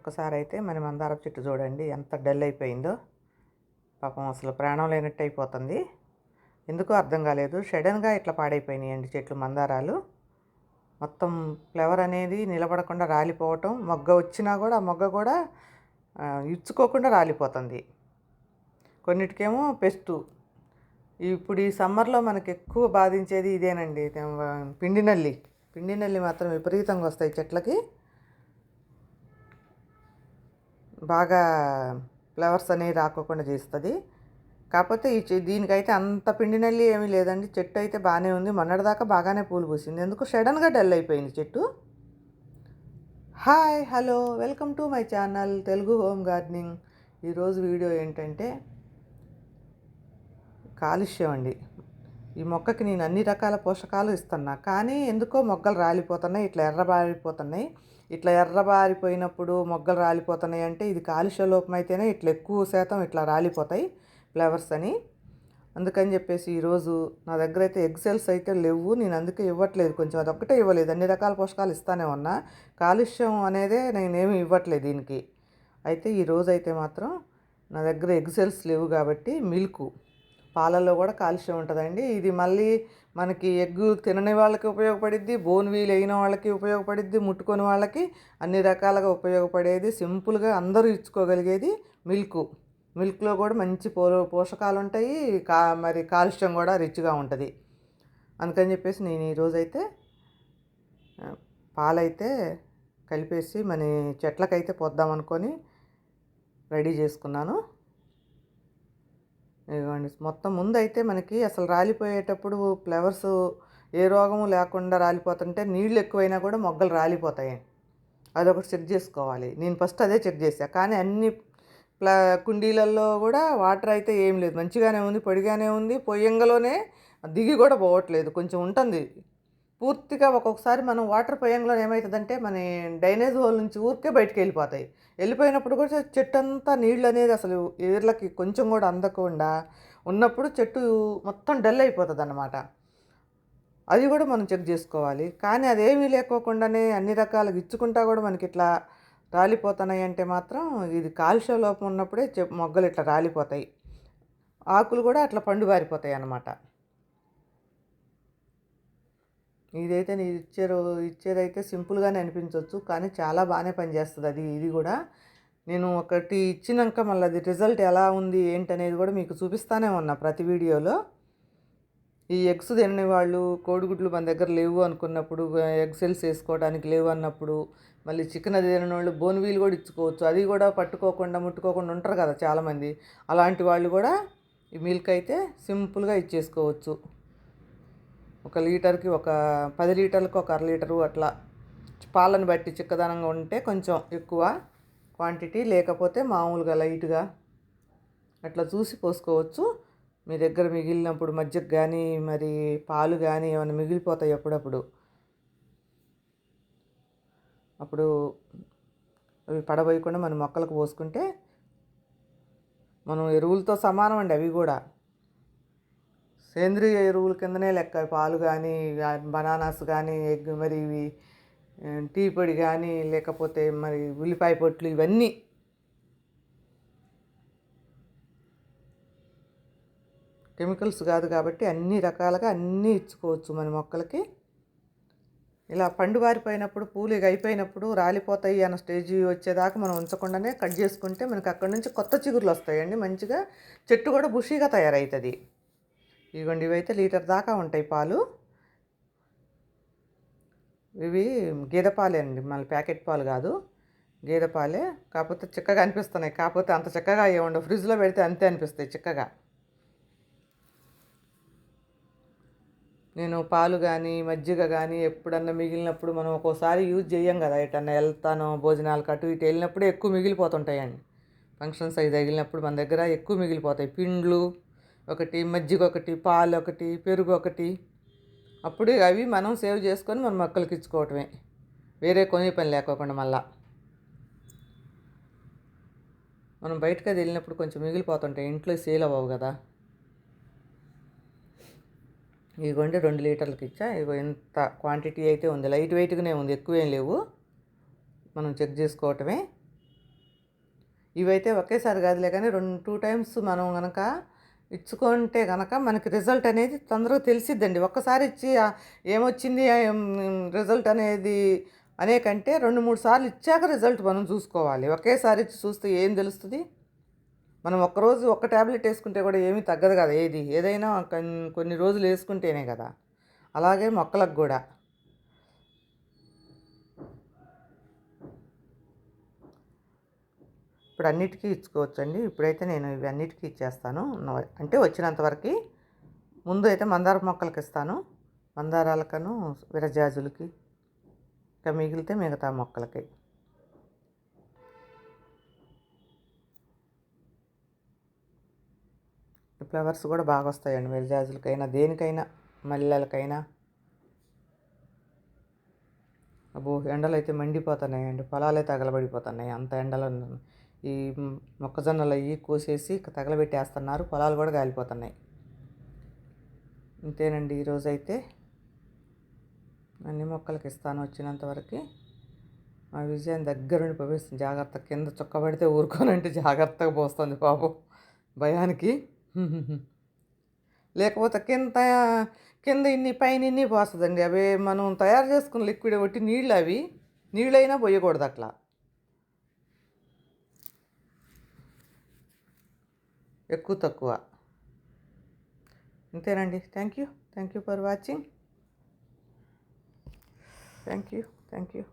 ఒకసారి అయితే మన మందారపు చెట్టు చూడండి ఎంత డల్ అయిపోయిందో. పాపం అసలు ప్రాణం లేనట్టు అయిపోతుంది. ఎందుకో అర్థం కాలేదు. సడన్గా ఇట్లా పాడైపోయినాయండి చెట్లు మందారాలు. మొత్తం ఫ్లవర్ అనేది నిలబడకుండా రాలిపోవటం, మొగ్గ వచ్చినా కూడా ఆ మొగ్గ కూడా ఇచ్చుకోకుండా రాలిపోతుంది. కొన్నిటికేమో పెస్టు. ఇప్పుడు ఈ సమ్మర్లో మనకి ఎక్కువ బాధించేది ఇదేనండి, పిండి నల్లి. పిండి నల్లి మాత్రం విపరీతంగా వస్తాయి చెట్లకి. బాగా ఫ్లవర్స్ అనేవి రాకోకుండా చేస్తుంది. కాకపోతే దీనికైతే అంత పిండి నల్లి ఏమీ లేదండి. చెట్టు అయితే బాగానే ఉంది. మొన్నటిదాకా బాగానే పూలు పూసింది. ఎందుకు సడన్గా డల్ అయిపోయింది చెట్టు. Hi, hello, welcome to my channel Telugu home gardening. ఈరోజు వీడియో ఏంటంటే కాలుష్యం అండి. ఈ మొక్కకి నేను అన్ని రకాల పోషకాలు ఇస్తున్నా, కానీ ఎందుకో మొగ్గలు రాలిపోతున్నాయి, ఇట్లా ఎర్రబారిపోతున్నాయి. ఇట్లా ఎర్రబారిపోయినప్పుడు మొగ్గలు రాలిపోతున్నాయి అంటే ఇది కాలుష్య లోపం అయితేనే ఇట్లా ఎక్కువ శాతం ఇట్లా రాలిపోతాయి ఫ్లవర్స్ అని. అందుకని చెప్పేసి ఈరోజు నా దగ్గర అయితే ఎగ్ సెల్స్ అయితే లేవు. నేను అందుకే ఇవ్వట్లేదు, కొంచెం అదొక్కటే ఇవ్వలేదు. అన్ని రకాల పోషకాలు ఇస్తానే ఉన్నా, కాలుష్యం అనేదే నేనేమి ఇవ్వట్లేదు దీనికి. అయితే ఈరోజు అయితే మాత్రం నా దగ్గర ఎగ్ సెల్స్ లేవు కాబట్టి పాలల్లో కూడా కాల్షియం ఉంటుందండి. ఇది మళ్ళీ మనకి ఎగ్గు తినని వాళ్ళకి ఉపయోగపడిద్ది, బోన్ వీల్ అయిన వాళ్ళకి ఉపయోగపడిద్ది, ముట్టుకొని వాళ్ళకి అన్ని రకాలుగా ఉపయోగపడేది, సింపుల్గా అందరూ ఇచ్చుకోగలిగేది మిల్క్లో కూడా మంచి పోషకాలు ఉంటాయి. మరి కాల్షియం కూడా రిచ్గా ఉంటుంది. అందుకని చెప్పేసి నేను ఈరోజైతే పాలైతే కలిపేసి మన చెట్లకైతే పోద్దాం అనుకొని రెడీ చేసుకున్నాను. ఇదిగోండి, మొత్తం ముందైతే మనకి అసలు రాలిపోయేటప్పుడు ఫ్లవర్స్ ఏ రోగము లేకుండా రాలిపోతుంటే నీళ్ళు ఎక్కువైనా కూడా మొగ్గలు రాలిపోతాయి. అదొకటి చెక్ చేసుకోవాలి. నేను ఫస్ట్ అదే చెక్ చేశాను. కానీ అన్ని కుండీలలో కూడా వాటర్ అయితే ఏం లేదు, మంచిగానే ఉంది, పొడిగానే ఉంది. పొయ్యంగలోనే దిగి కూడా పోవట్లేదు, కొంచెం ఉంటుంది పూర్తిగా. ఒక్కొక్కసారి మనం వాటర్ పొయ్యంలో ఏమవుతుందంటే మన డ్రైనేజ్ హోల్ నుంచి ఊరికే బయటకు వెళ్ళిపోయినప్పుడు కూడా చెట్టు అంతా నీళ్ళు అనేది అసలు ఏర్లకి కొంచెం కూడా అందకుండా ఉన్నప్పుడు చెట్టు మొత్తం డల్ అయిపోతుంది అన్నమాట. అది కూడా మనం చెక్ చేసుకోవాలి. కానీ అదేమీ లేకోకుండానే అన్ని రకాలుగా ఇచ్చుకుంటా కూడా మనకి ఇట్లా రాలిపోతున్నాయి అంటే మాత్రం ఇది కాలుష్య లోపం ఉన్నప్పుడే మొగ్గలు ఇట్లా రాలిపోతాయి. ఆకులు కూడా అట్లా పండు బారిపోతాయి అన్నమాట. ఇదైతే నేను ఇచ్చేదైతే సింపుల్గానే అనిపించవచ్చు, కానీ చాలా బాగానే పనిచేస్తుంది ఇది కూడా. నేను ఒకటి ఇచ్చినాక మళ్ళీ అది రిజల్ట్ ఎలా ఉంది ఏంటనేది కూడా మీకు చూపిస్తానే ఉన్నా ప్రతి వీడియోలో. ఈ ఎగ్స్ తినని వాళ్ళు, కోడిగుడ్లు మన దగ్గర లేవు అనుకున్నప్పుడు, ఎగ్ సెల్స్ వేసుకోవడానికి లేవు అన్నప్పుడు, మళ్ళీ చికెన్ అది తినని వాళ్ళు బోన్ వీల్ కూడా ఇచ్చుకోవచ్చు. అది కూడా ముట్టుకోకుండా ఉంటారు కదా చాలామంది. అలాంటి వాళ్ళు కూడా ఈ మిల్క్ అయితే సింపుల్గా ఇచ్చేసుకోవచ్చు. 1 లీటర్కి 10 లీటర్లకు 1/2 లీటరు అట్లా. పాలను బట్టి చిక్కదనంగా ఉంటే కొంచెం ఎక్కువ క్వాంటిటీ, లేకపోతే మామూలుగా లైట్గా అట్లా చూసి పోసుకోవచ్చు. మీ దగ్గర మిగిలినప్పుడు మజ్జిగ కానీ మరి పాలు కానీ ఏమైనా మిగిలిపోతాయి అప్పుడు అవి పడబోయకుండా మన మొక్కలకు పోసుకుంటే మనం ఎరువులతో సమానం అండి. అవి కూడా సేంద్రియ ఎరువుల కిందనే లెక్క. పాలు కానీ, బనానాస్ కానీ, ఎగ్ మరి ఇవి టీ పొడి కానీ, లేకపోతే మరి ఉల్లిపాయ పొట్లు, ఇవన్నీ కెమికల్స్ కాదు కాబట్టి అన్ని రకాలుగా అన్నీ ఇచ్చుకోవచ్చు మన మొక్కలకి. ఇలా పండు బారిపోయినప్పుడు, పూలు అయిపోయినప్పుడు రాలిపోతాయి అన్న స్టేజ్ వచ్చేదాకా మనం ఉంచకుండానే కట్ చేసుకుంటే మనకి అక్కడి నుంచి కొత్త చిగురులు వస్తాయండి. మంచిగా చెట్టు కూడా బుషీగా తయారవుతుంది. ఇదిగోండి, ఇవైతే లీటర్ దాకా ఉంటాయి పాలు. ఇవి గేదె పాలే అండి, మళ్ళీ ప్యాకెట్ పాలు కాదు, గేదె పాలే. కాకపోతే చిక్కగా అనిపిస్తున్నాయి. కాకపోతే అంత చిక్కగా ఏముండవు, ఫ్రిడ్జ్లో పెడితే అంతే అనిపిస్తాయి చిక్కగా. నేను పాలు కానీ మజ్జిగ కానీ ఎప్పుడన్నా మిగిలినప్పుడు, మనం ఒక్కోసారి యూజ్ చేయం కదా, ఎటన్నా వెళ్తాను భోజనాలకు అటు ఇటు వెళ్ళినప్పుడే ఎక్కువ మిగిలిపోతుంటాయండి. ఫంక్షన్స్ అవి తగిలినప్పుడు మన దగ్గర ఎక్కువ మిగిలిపోతాయి. పిండ్లు ఒకటి, మజ్జిగ ఒకటి, పాలు ఒకటి, పెరుగు ఒకటి. అప్పుడు అవి మనం సేవ్ చేసుకొని మన మొక్కలకి ఇచ్చుకోవటమే, వేరే కొనే పని లేకోకుండా. మళ్ళా మనం బయటకు అది వెళ్ళినప్పుడు కొంచెం మిగిలిపోతుంటాయి, ఇంట్లో సేల్ అవ్వవు కదా. ఇదిగోండి 2 లీటర్లకి ఇచ్చా. ఇగో ఎంత క్వాంటిటీ అయితే ఉంది, లైట్ వెయిట్గానే ఉంది, ఎక్కువేం లేవు. మనం చెక్ చేసుకోవటమే. ఇవైతే ఒకేసారి కాదులే కానీ 2 టైమ్స్ మనం గనక ఇచ్చుకుంటే గనక మనకి రిజల్ట్ అనేది తొందరగా తెలిసిద్దండి. ఒక్కసారి ఇచ్చి ఏమొచ్చింది రిజల్ట్ అనేది అనే కంటే 2, 3 సార్లు ఇచ్చాక రిజల్ట్ మనం చూసుకోవాలి. ఒకేసారి ఇచ్చి చూస్తే ఏం తెలుస్తది? మనం ఒక్కరోజు ఒక్క టాబ్లెట్ వేసుకుంటే కూడా ఏమీ తగ్గదు కదా ఏది. ఏదైనా కొన్ని రోజులు వేసుకుంటేనే కదా! అలాగే మొక్కలకు గూడా. ఇప్పుడు అన్నిటికీ ఇచ్చుకోవచ్చండి. ఇప్పుడైతే నేను ఇవన్నిటికీ ఇచ్చేస్తాను. అంటే వచ్చినంత వరకి. ముందు అయితే మందార మొక్కలకి ఇస్తాను. మందారాలకను, విరజాజులకి, ఇంకా మిగిలితే మిగతా మొక్కలకి. ఫ్లవర్స్ కూడా బాగా వస్తాయండి విరజాజులకైనా, దేనికైనా, మల్లెలకైనా. అబ్బో! ఎండలైతే మండిపోతున్నాయండి. పొలాలే తగలబడిపోతున్నాయి. అంత ఎండలు ఈ మొక్కజొన్నలు అవి కోసేసి తగలబెట్టేస్తున్నారు. పొలాలు కూడా కాలిపోతున్నాయి. ఇంతేనండి ఈరోజైతే. అన్ని మొక్కలకి ఇస్తాను వచ్చినంత వరకు. మా విజయం దగ్గరుండి పోస్తుంది. జాగ్రత్త కింద చుక్కబడితే ఊరుకోనంటే జాగ్రత్తగా పోస్తుంది పాపం భయానికి. లేకపోతే కింద ఇన్ని పైన ఇన్ని పోస్తుందండి. అవి మనం తయారు చేసుకున్న లిక్విడ్ ఒకటి నీళ్ళు, అవి నీళ్ళైనా పోయకూడదు అట్లా. ఎక్కువ తక్కువ. అంతేనండి. Thank you for watching. Thank you.